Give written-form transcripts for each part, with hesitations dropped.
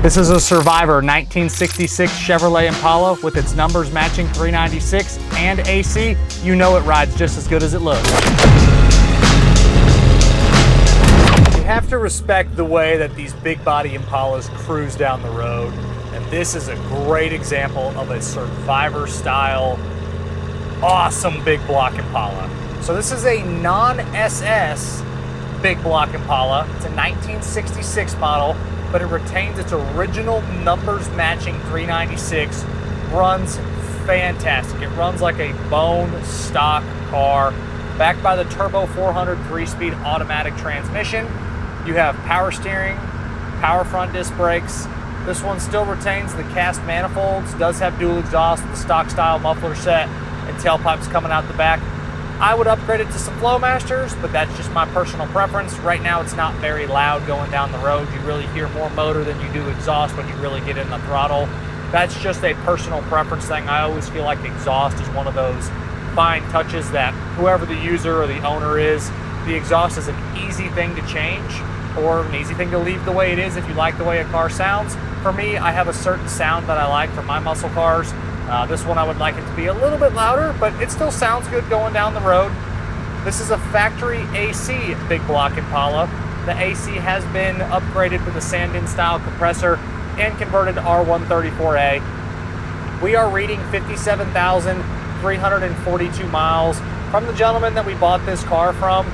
This is a Survivor 1966 Chevrolet Impala with its numbers matching 396 and AC. You know it rides just as good as it looks. You have to respect the way that these big body Impalas cruise down the road. And this is a great example of a Survivor style, awesome big block Impala. So this is a non-SS big block Impala. It's a 1966 model, but it retains its original numbers matching 396. Runs fantastic. It runs like a bone stock car, backed by the turbo 400 3-speed automatic transmission. You have power steering, power front disc brakes. This one still retains the cast manifolds, does have dual exhaust, the stock style muffler set, and tailpipes coming out the back. I would upgrade it to some Flowmasters, but that's just my personal preference. Right now it's not very loud going down the road. You really hear more motor than you do exhaust when you really get in the throttle. That's just a personal preference thing. I always feel like exhaust is one of those fine touches that whoever the user or the owner is, the exhaust is an easy thing to change or an easy thing to leave the way it is if you like the way a car sounds. For me, I have a certain sound that I like for my muscle cars. This one I would like it to be a little bit louder, but it still sounds good going down the road. This is a factory AC big block Impala. The AC has been upgraded with a sanden style compressor and converted to R134A. We are reading 57,342 miles from the gentleman that we bought this car from.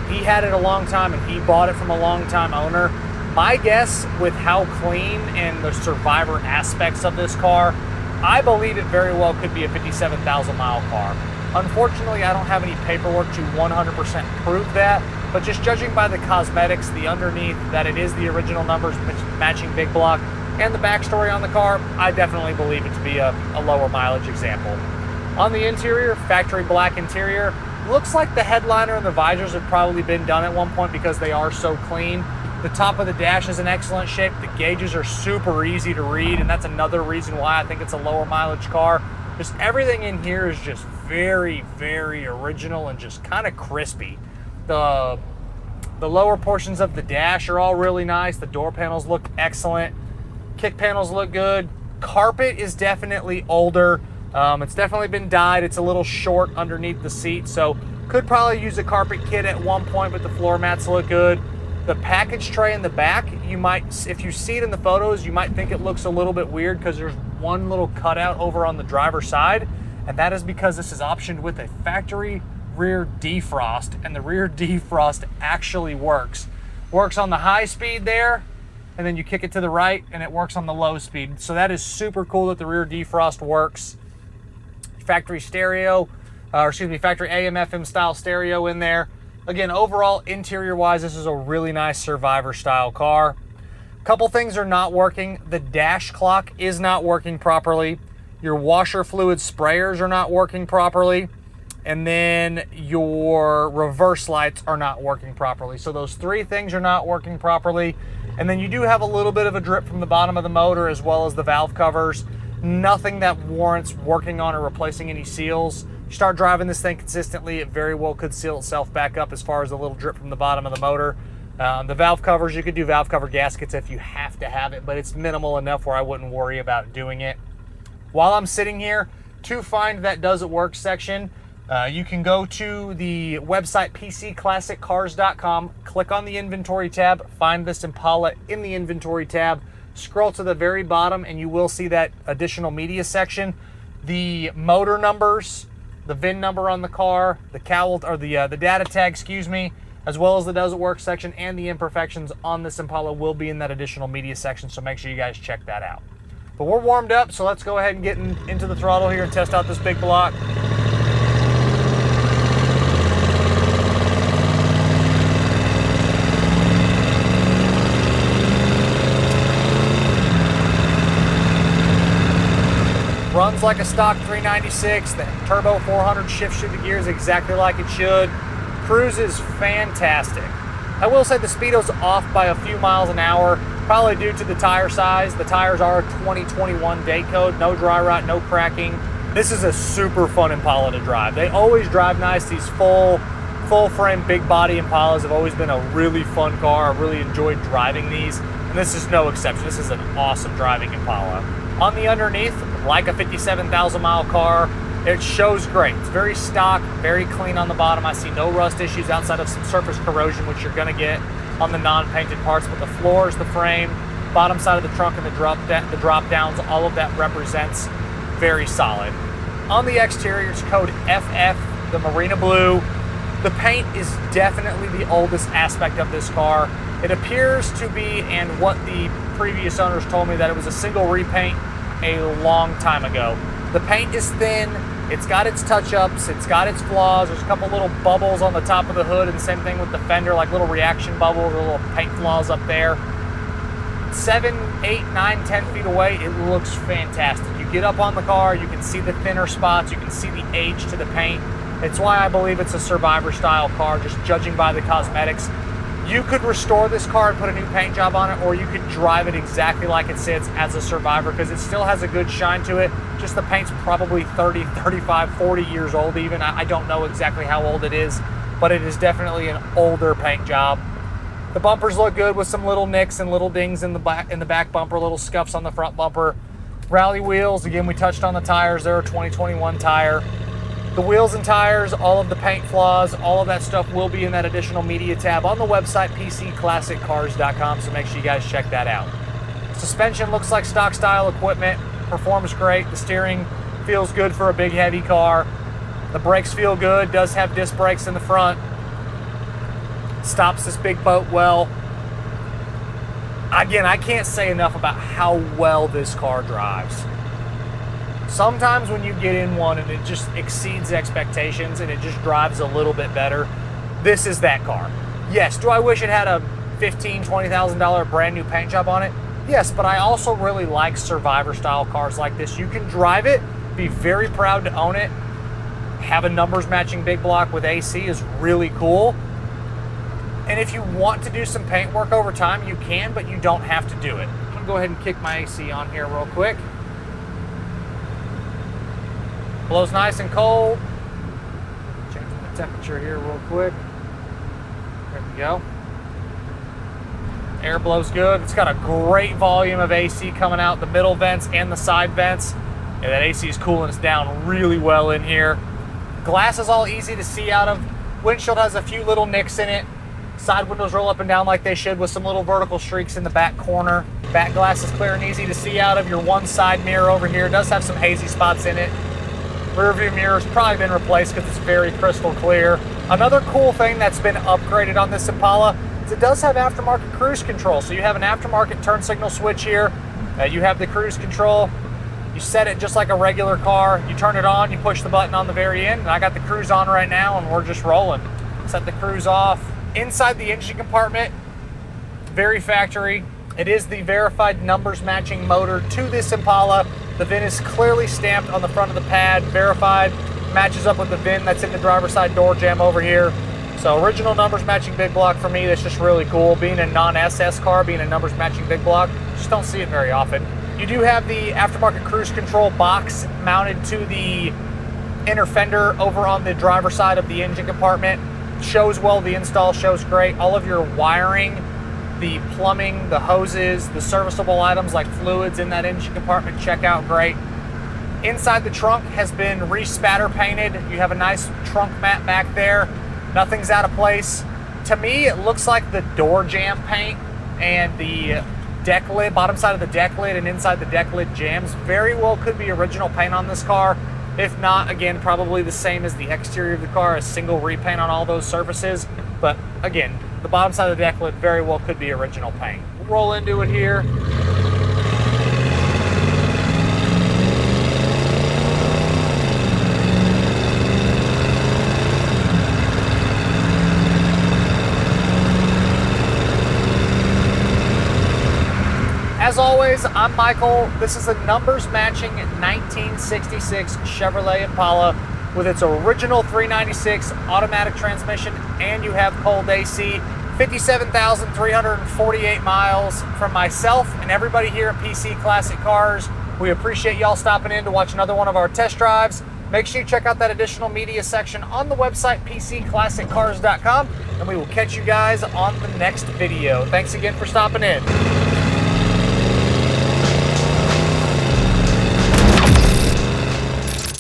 He had it a long time and he bought it from a long time owner. My guess with how clean and the Survivor aspects of this car, I believe it very well could be a 57,000 mile car. Unfortunately, I don't have any paperwork to 100% prove that, but just judging by the cosmetics, the underneath, that it is the original numbers matching big block, and the backstory on the car, I definitely believe it to be a lower mileage example. On the interior, factory black interior. Looks like the headliner and the visors have probably been done at one point because they are so clean. The top of the dash is in excellent shape. The gauges are super easy to read, and that's another reason why I think it's a lower mileage car. Just everything in here is just very, very original and just kind of crispy. The lower portions of the dash are all really nice. The door panels look excellent. Kick panels look good. Carpet is definitely older. It's definitely been dyed. It's a little short underneath the seat, so could probably use a carpet kit at one point, but the floor mats look good. The package tray in the back, you might, if you see it in the photos, you might think it looks a little bit weird because there's one little cutout over on the driver's side, and that is because this is optioned with a factory rear defrost, and the rear defrost actually works. Works on the high speed there, and then you kick it to the right, and it works on the low speed. So that is super cool that the rear defrost works. Factory stereo, factory AM/FM style stereo in there. Again, overall, interior-wise, this is a really nice Survivor-style car. Couple things are not working. The dash clock is not working properly. Your washer fluid sprayers are not working properly. And then your reverse lights are not working properly. So those three things are not working properly. And then you do have a little bit of a drip from the bottom of the motor as well as the valve covers. Nothing that warrants working on or replacing any seals. You start driving this thing consistently, it very well could seal itself back up as far as a little drip from the bottom of the motor. The valve covers, you could do valve cover gaskets if you have to have it, but it's minimal enough where I wouldn't worry about doing it. While I'm sitting here, to find that does it work section, you can go to the website pcclassiccars.com, click on the inventory tab, find this Impala in the inventory tab, scroll to the very bottom and you will see that additional media section. The motor numbers, the VIN number on the car, the cowl or the data tag, as well as the does it work section and the imperfections on this Impala will be in that additional media section, so make sure you guys check that out. But we're warmed up, so let's go ahead and get into the throttle here and test out this big block. Runs like a stock 396. The turbo 400 shifts through the gears exactly like it should. Cruise is fantastic. I will say the speedo's off by a few miles an hour, probably due to the tire size. The tires are a 2021 date code, no dry rot, no cracking. This is a super fun Impala to drive. They always drive nice, these full full frame, big body Impalas have always been a really fun car. I really enjoyed driving these, and this is no exception. This is an awesome driving Impala. On the underneath, like a 57,000 mile car, it shows great. It's very stock, very clean on the bottom. I see no rust issues outside of some surface corrosion, which you're gonna get on the non-painted parts, but the floors, the frame, bottom side of the trunk, and the drop downs, all of that represents very solid. On the exterior, it's code FF, the Marina blue. The paint is definitely the oldest aspect of this car. It appears to be, and what the previous owners told me, that it was a single repaint a long time ago. The paint is thin, it's got its touch-ups, it's got its flaws. There's a couple little bubbles on the top of the hood, and same thing with the fender, like little reaction bubbles, little paint flaws up there. 7, 8, 9, 10 feet away, it looks fantastic. You get up on the car, you can see the thinner spots, you can see the age to the paint. It's why I believe it's a Survivor style car, just judging by the cosmetics. You could restore this car and put a new paint job on it, or you could drive it exactly like it sits as a Survivor, because it still has a good shine to it. Just the paint's probably 30, 35, 40 years old even. I don't know exactly how old it is, but it is definitely an older paint job. The bumpers look good with some little nicks and little dings in the back bumper, little scuffs on the front bumper. Rally wheels, again, we touched on the tires. They're a 2021 tire. The wheels and tires, all of the paint flaws, all of that stuff will be in that additional media tab on the website, pcclassiccars.com, so make sure you guys check that out. Suspension looks like stock style equipment, performs great. The steering feels good for a big, heavy car. The brakes feel good, does have disc brakes in the front. Stops this big boat well. Again, I can't say enough about how well this car drives. Sometimes when you get in one and it just exceeds expectations and it just drives a little bit better, this is that car. Yes, do I wish it had a $15,000, $20,000 brand new paint job on it? Yes, but I also really like Survivor style cars like this. You can drive it, be very proud to own it. Have a numbers matching big block with AC is really cool. And if you want to do some paint work over time, you can, but you don't have to do it. I'm gonna go ahead and kick my AC on here real quick. Blows nice and cold. Change the temperature here real quick. There we go. Air blows good. It's got a great volume of AC coming out the middle vents and the side vents. Yeah, that AC is cooling us down really well in here. Glass is all easy to see out of. Windshield has a few little nicks in it. Side windows roll up and down like they should with some little vertical streaks in the back corner. Back glass is clear and easy to see out of. Your one side mirror over here does have some hazy spots in it. Rear view mirror's probably been replaced because it's very crystal clear. Another cool thing that's been upgraded on this Impala is it does have aftermarket cruise control. So you have an aftermarket turn signal switch here. You have the cruise control. You set it just like a regular car. You turn it on, you push the button on the very end, and I got the cruise on right now and we're just rolling. Set the cruise off. Inside the engine compartment, very factory. It is the verified numbers matching motor to this Impala. The VIN is clearly stamped on the front of the pad, verified, matches up with the VIN that's in the driver's side door jamb over here. So original numbers matching big block for me, that's just really cool. Being a non-SS car, being a numbers matching big block, just don't see it very often. You do have the aftermarket cruise control box mounted to the inner fender over on the driver's side of the engine compartment. Shows well, the install shows great. All of your wiring, the plumbing, the hoses, the serviceable items like fluids in that engine compartment check out great. Inside the trunk has been re-spatter painted. You have a nice trunk mat back there. Nothing's out of place. To me, it looks like the door jamb paint and the deck lid, bottom side of the deck lid and inside the deck lid jambs very well could be original paint on this car. If not, again, probably the same as the exterior of the car, a single repaint on all those surfaces. But again, the bottom side of the deck lid very well could be original paint. We'll roll into it here. As always, I'm Michael. This is a numbers matching 1966 Chevrolet Impala with its original 396 automatic transmission, and you have cold AC. 57,348 miles from myself and everybody here at PC Classic Cars. We appreciate y'all stopping in to watch another one of our test drives. Make sure you check out that additional media section on the website, pcclassiccars.com, and we will catch you guys on the next video. Thanks again for stopping in.